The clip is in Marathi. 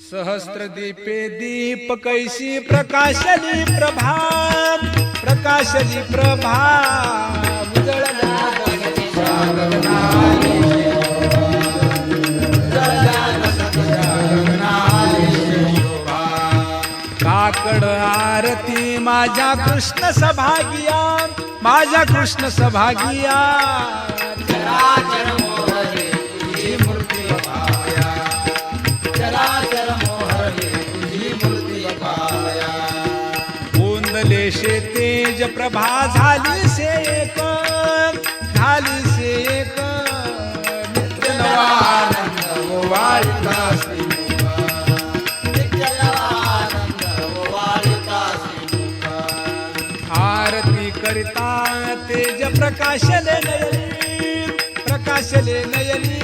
सहस्रदीपे दीप कैसी प्रकाशली प्रभा, प्रकाशली प्रभा उजळला काकड आरती माझ्या कृष्ण सभागिया, माझ्या कृष्ण सभागिया चराचर मोहरे तुझी मूर्ती पाया, चराचर मोहरे तुझी मूर्ती पाया. गोंदलेशे तेज प्रभा झाली से एक, झाली से एक नित्य नवानंद वाळीता आरती करिता तेज प्रकाशले नयनी, प्रकाशले नयनी